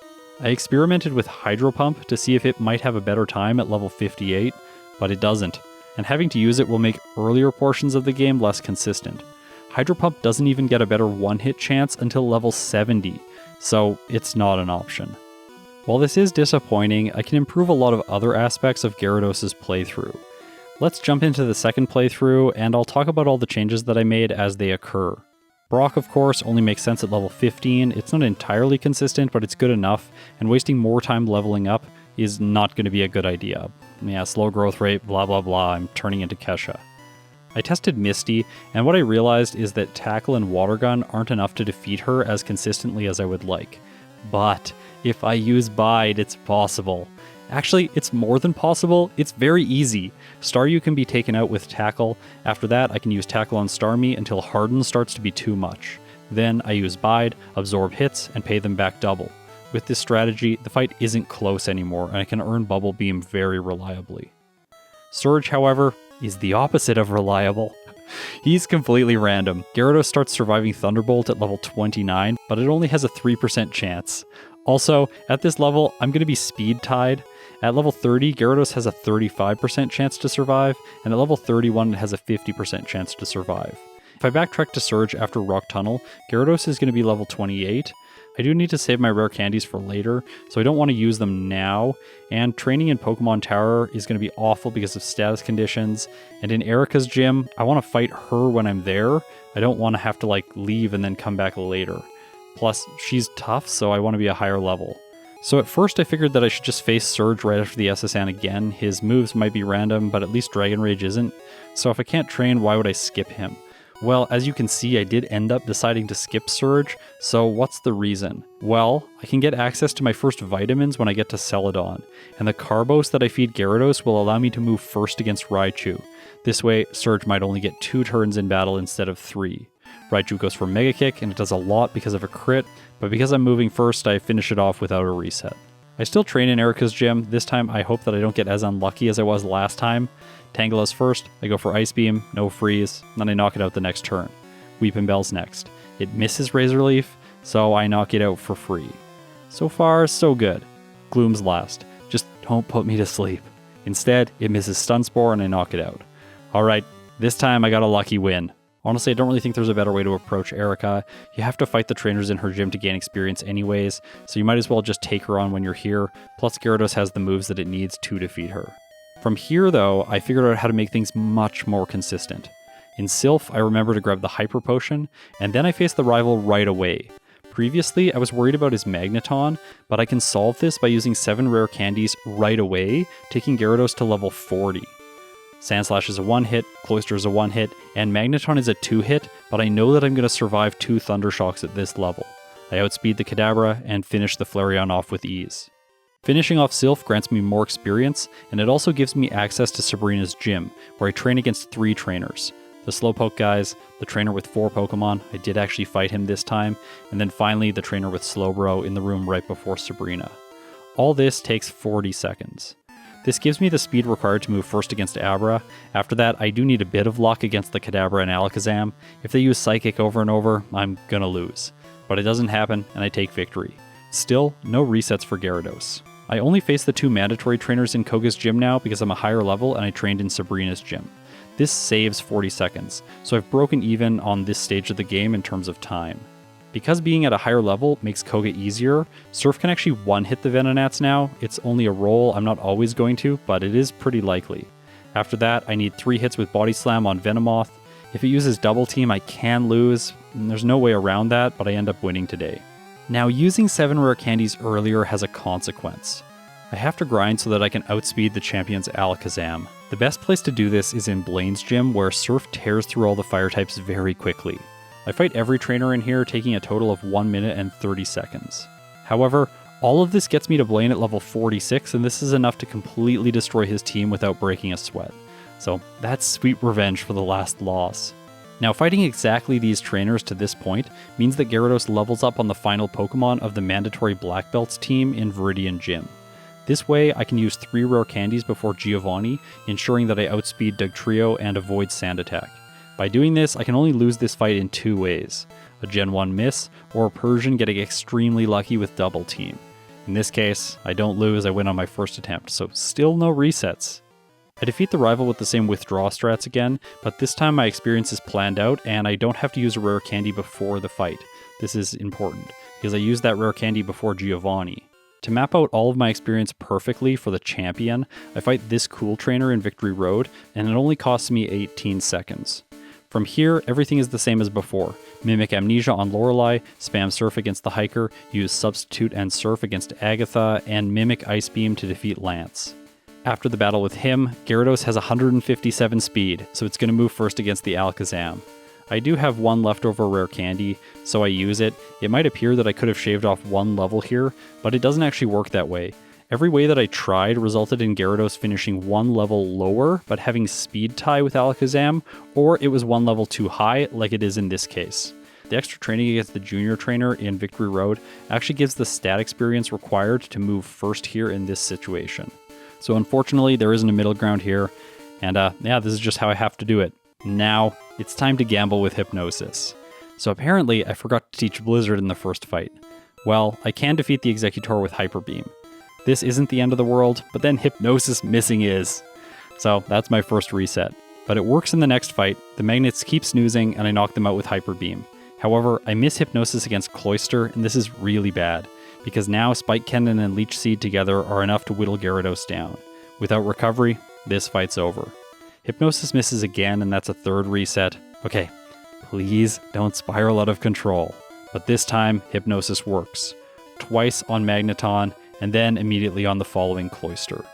I experimented with Hydro Pump to see if it might have a better time at level 58, but it doesn't, and having to use it will make earlier portions of the game less consistent. Hydro Pump doesn't even get a better one-hit chance until level 70, so it's not an option. While this is disappointing, I can improve a lot of other aspects of Gyarados' playthrough. Let's jump into the second playthrough, and I'll talk about all the changes that I made as they occur. Brock, of course, only makes sense at level 15. It's not entirely consistent, but it's good enough, and wasting more time leveling up is not going to be a good idea. Yeah, slow growth rate, blah blah blah, I'm turning into Kesha. I tested Misty, and what I realized is that Tackle and Water Gun aren't enough to defeat her as consistently as I would like. But if I use Bide, it's possible. Actually, it's more than possible, it's very easy. Staryu can be taken out with Tackle. After that, I can use Tackle on Starmie until Harden starts to be too much. Then I use Bide, absorb hits, and pay them back double. With this strategy, the fight isn't close anymore, and I can earn Bubble Beam very reliably. Surge, however, is the opposite of reliable. He's completely random. Gyarados starts surviving Thunderbolt at level 29, but it only has a 3% chance. Also, at this level, I'm going to be speed tied. At level 30, Gyarados has a 35% chance to survive, and at level 31, it has a 50% chance to survive. If I backtrack to Surge after Rock Tunnel, Gyarados is going to be level 28. I do need to save my rare candies for later, so I don't want to use them now, and training in Pokemon Tower is going to be awful because of status conditions, and in Erika's gym, I want to fight her when I'm there. I don't want to have to leave and then come back later. Plus, she's tough, so I want to be a higher level. So at first I figured that I should just face Surge right after the SSN again. His moves might be random, but at least Dragon Rage isn't, so if I can't train, why would I skip him? Well, as you can see, I did end up deciding to skip Surge, so what's the reason? Well, I can get access to my first vitamins when I get to Celadon, and the Carbos that I feed Gyarados will allow me to move first against Raichu. This way, Surge might only get 2 turns in battle instead of 3. Raichu goes for Mega Kick, and it does a lot because of a crit, but because I'm moving first, I finish it off without a reset. I still train in Erika's gym. This time I hope that I don't get as unlucky as I was last time. Tangela's first, I go for Ice Beam, no freeze, then I knock it out the next turn. Weepinbell's next. It misses Razor Leaf, so I knock it out for free. So far, so good. Gloom's last. Just don't put me to sleep. Instead, it misses Stun Spore and I knock it out. Alright, this time I got a lucky win. Honestly, I don't really think there's a better way to approach Erika. You have to fight the trainers in her gym to gain experience anyways, so you might as well just take her on when you're here, plus Gyarados has the moves that it needs to defeat her. From here though, I figured out how to make things much more consistent. In Silph, I remember to grab the Hyper Potion, and then I face the rival right away. Previously, I was worried about his Magneton, but I can solve this by using 7 rare candies right away, taking Gyarados to level 40. Sandslash is a 1-hit, Cloyster is a 1-hit, and Magneton is a 2-hit, but I know that I'm going to survive 2 Thunder Shocks at this level. I outspeed the Kadabra and finish the Flareon off with ease. Finishing off Silph grants me more experience, and it also gives me access to Sabrina's gym, where I train against 3 trainers. the Slowpoke guys, the trainer with 4 Pokemon, I did actually fight him this time, and then finally the trainer with Slowbro in the room right before Sabrina. All this takes 40 seconds. This gives me the speed required to move first against Abra. After that, I do need a bit of luck against the Kadabra and Alakazam. If they use Psychic over and over, I'm gonna lose. But it doesn't happen, and I take victory. Still, no resets for Gyarados. I only face the 2 mandatory trainers in Koga's gym now because I'm a higher level and I trained in Sabrina's gym. This saves 40 seconds, so I've broken even on this stage of the game in terms of time. Because being at a higher level makes Koga easier, Surf can actually one-hit the Venonats now. It's only a roll, I'm not always going to, but it is pretty likely. After that, I need 3 hits with Body Slam on Venomoth. If it uses Double Team, I can lose, and there's no way around that, but I end up winning today. Now, using 7 rare candies earlier has a consequence. I have to grind so that I can outspeed the champion's Alakazam. The best place to do this is in Blaine's gym, where Surf tears through all the fire types very quickly. I fight every trainer in here, taking a total of 1 minute and 30 seconds. However, all of this gets me to Blaine at level 46, and this is enough to completely destroy his team without breaking a sweat. So that's sweet revenge for the last loss. Now, fighting exactly these trainers to this point means that Gyarados levels up on the final Pokemon of the mandatory Black Belts team in Viridian Gym. This way, I can use 3 rare candies before Giovanni, ensuring that I outspeed Dugtrio and avoid Sand Attack. By doing this, I can only lose this fight in 2 ways: a Gen 1 miss, or a Persian getting extremely lucky with Double Team. In this case, I don't lose, I win on my first attempt, so still no resets. I defeat the rival with the same withdraw strats again, but this time my experience is planned out and I don't have to use a rare candy before the fight. This is important, because I used that rare candy before Giovanni. To map out all of my experience perfectly for the champion, I fight this cool trainer in Victory Road, and it only costs me 18 seconds. From here, everything is the same as before. Mimic Amnesia on Lorelei, spam Surf against the Hiker, use Substitute and Surf against Agatha, and Mimic Ice Beam to defeat Lance. After the battle with him, Gyarados has 157 speed, so it's going to move first against the Alakazam. I do have 1 leftover rare candy, so I use it. It might appear that I could have shaved off 1 level here, but it doesn't actually work that way. Every way that I tried resulted in Gyarados finishing 1 level lower, but having speed tie with Alakazam, or it was 1 level too high, like it is in this case. The extra training against the junior trainer in Victory Road actually gives the stat experience required to move first here in this situation. So unfortunately, there isn't a middle ground here, and yeah, this is just how I have to do it. Now, it's time to gamble with Hypnosis. So apparently, I forgot to teach Blizzard in the first fight. Well, I can defeat the Executor with Hyper Beam. This isn't the end of the world, but then Hypnosis missing is. So that's my first reset. But it works in the next fight, the Magnets keep snoozing and I knock them out with Hyper Beam. However, I miss Hypnosis against Cloyster, and this is really bad, because now Spike Cannon and Leech Seed together are enough to whittle Gyarados down. Without recovery, this fight's over. Hypnosis misses again, and that's a 3rd reset. Okay, please don't spiral out of control. But this time, Hypnosis works. Twice on Magneton, and then immediately on the following Cloyster.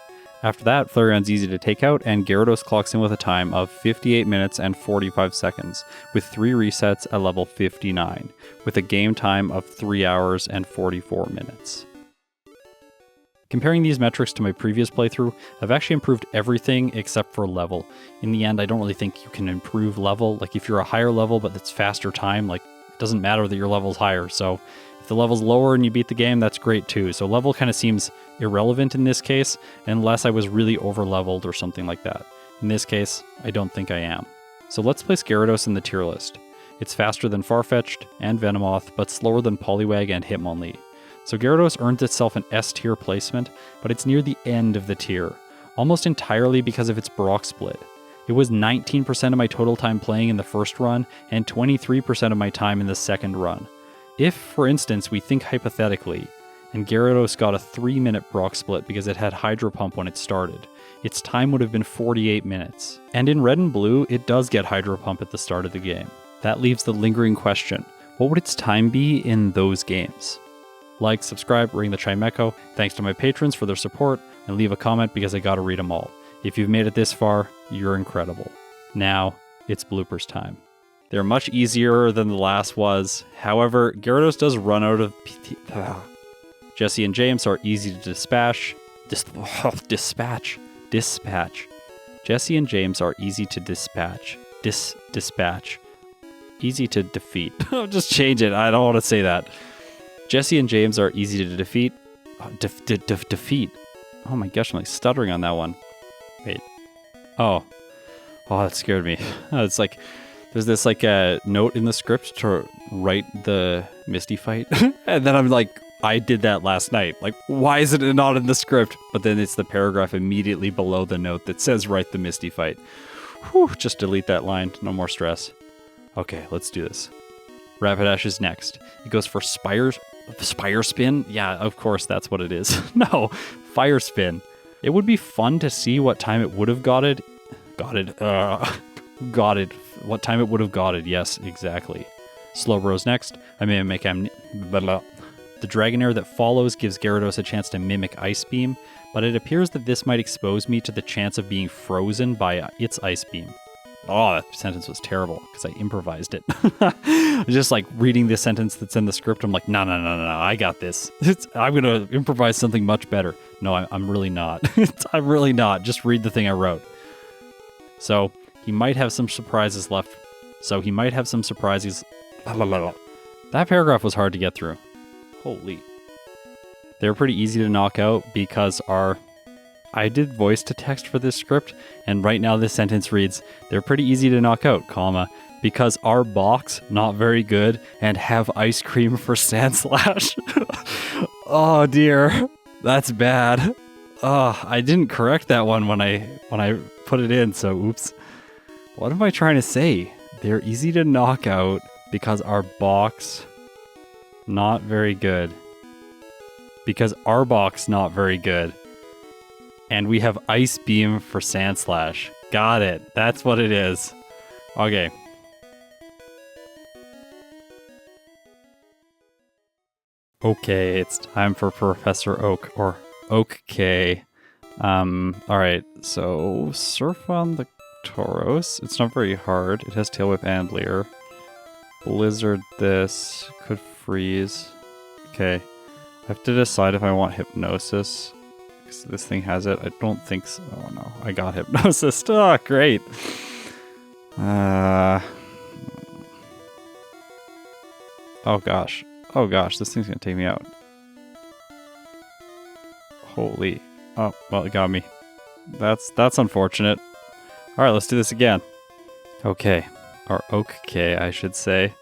After that, Flareon's easy to take out, and Gyarados clocks in with a time of 58 minutes and 45 seconds, with 3 resets at level 59, with a game time of 3 hours and 44 minutes. Comparing these metrics to my previous playthrough, I've actually improved everything except for level. In the end, I don't really think you can improve level. Like, if you're a higher level but it's faster time, like, it doesn't matter that your level's higher, so if the level's lower and you beat the game, that's great too. So level kind of seems irrelevant in this case, unless I was really over-leveled or something like that. In this case, I don't think I am. So let's place Gyarados in the tier list. It's faster than Farfetch'd and Venomoth, but slower than Poliwag and Hitmonlee. So Gyarados earns itself an S tier placement, but it's near the end of the tier, almost entirely because of its Brock split. It was 19% of my total time playing in the first run, and 23% of my time in the second run. If, for instance, we think hypothetically, and Gyarados got a 3-minute Brock split because it had Hydro Pump when it started, its time would have been 48 minutes. And in Red and Blue, it does get Hydro Pump at the start of the game. That leaves the lingering question, what would its time be in those games? Like, subscribe, ring the chime echo, thanks to my patrons for their support, and leave a comment because I gotta read them all. If you've made it this far, you're incredible. Now, it's bloopers time. They're much easier than the last was. However, Gyarados does run out of Jesse and James are easy to dispatch. Dispatch. Jesse and James are easy to dispatch. Dispatch. Easy to defeat. Just change it. I don't want to say that. Jesse and James are easy to defeat. Defeat. Oh my gosh, I'm like stuttering on that one. Wait. Oh, that scared me. It's like, there's this like a note in the script to write the Misty fight. And then I'm like, I did that last night. Like, why isn't it not in the script? But then it's the paragraph immediately below the note that says write the Misty fight. Whew, just delete that line. No more stress. Okay, let's do this. Rapidash is next. It goes for Spire Spin? Yeah, of course that's what it is. No, Fire Spin. It would be fun to see what time it would have got it. What time it would have got it. Yes, exactly. Slowbro's next. I may make him. The Dragonair that follows gives Gyarados a chance to mimic Ice Beam, but it appears that this might expose me to the chance of being frozen by its Ice Beam. Oh, that sentence was terrible because I improvised it. Just like reading the sentence that's in the script, I'm like, no, I got this. I'm going to improvise something much better. No, I'm really not. I'm really not. Just read the thing I wrote. So he might have some surprises left. That paragraph was hard to get through. Holy. They're pretty easy to knock out because I did voice to text for this script, and right now this sentence reads, they're pretty easy to knock out, comma, because our box not very good and have ice cream for Sandslash. Oh dear, that's bad. Oh, I didn't correct that one when I put it in, so oops. What am I trying to say? They're easy to knock out because our box not very good. Because our box not very good. And we have Ice Beam for Sandslash. Got it. That's what it is. Okay. Okay, it's time for Professor Oak, or Oak K. Alright, so Surf on the Tauros. It's not very hard. It has Tail Whip and Leer. Blizzard this. Could freeze. Okay. I have to decide if I want Hypnosis. Because this thing has it. I don't think so. Oh no. I got Hypnosis. Oh, great. Oh gosh. Oh gosh, this thing's gonna take me out. Holy. Oh, well, it got me. That's unfortunate. Alright, let's do this again. Okay. Or Oak K, I should say.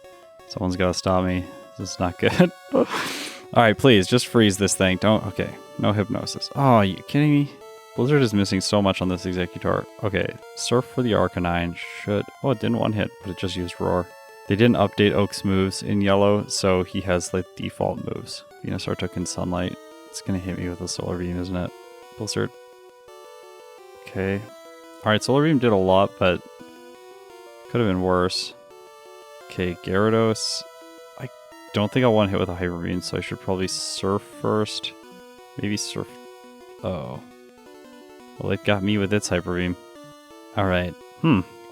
Someone's gotta stop me. This is not good. Alright, please, just freeze this thing. Don't... Okay. No Hypnosis. Oh, are you kidding me? Blizzard is missing so much on this Executor. Okay. Surf for the Arcanine should... Oh, it didn't one hit, but it just used Roar. They didn't update Oak's moves in yellow, so he has like default moves. Venusaur took in Sunlight. It's gonna hit me with a Solar Beam, isn't it? Blizzard. Okay. Alright, Solar Beam did a lot, but could have been worse. Okay, Gyarados. I don't think I'll one hit with a Hyper Beam, so I should probably Surf first. Maybe Surf... Oh. Well, it got me with its Hyper Beam. Alright.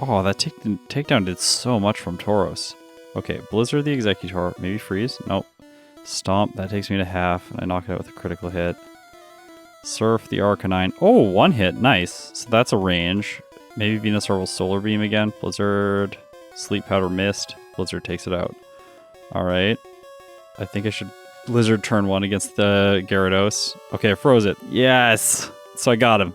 Oh, that takedown did so much from Tauros. Okay, Blizzard the Executor. Maybe Freeze? Nope. Stomp. That takes me to half, and I knock it out with a critical hit. Surf the Arcanine. Oh, one hit. Nice. So that's a range. Maybe Venusaur will Solar Beam again. Blizzard. Sleep Powder Mist. Blizzard takes it out. Alright. I think I should Blizzard turn one against the Gyarados. Okay, I froze it. Yes! So I got him.